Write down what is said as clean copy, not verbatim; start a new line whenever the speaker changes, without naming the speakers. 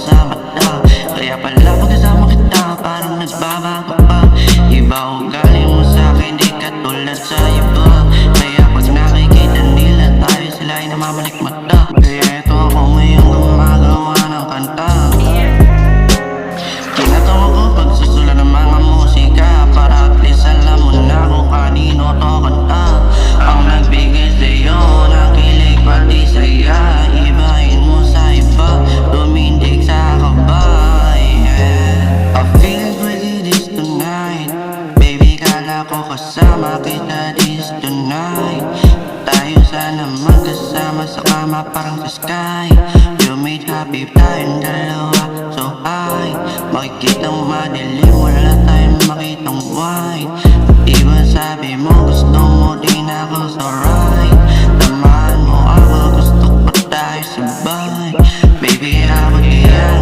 sa mata. Kaya pala pagkasama kita parang nagbabago pa. Iba ugali mo sa'kin, di katulad sa iba. Kaya pag nakikita nila tayo, sila ay namamalik mata. Kaya eto ako ngayong gumagawa ng kanta. Tinatawa ko pagsusula ng mga musika, para at least alam mo na kung kanino to kanta. Ang nagbigay sa'yo ng kilig pati saya, ibahin mo sa iba, tumindig sa kabay. I feel crazy this tonight, baby kala ko kasama kita this tonight. Tayo sana magkasama sa kama parang sa sky. You made happy tayong dalawa so high. Makikita mo madilim, wala tayong makitang white. Diba sabi mo gusto mo din ako so right. Tamahan mo ako, gusto ko tayo sabay. Baby ako diyan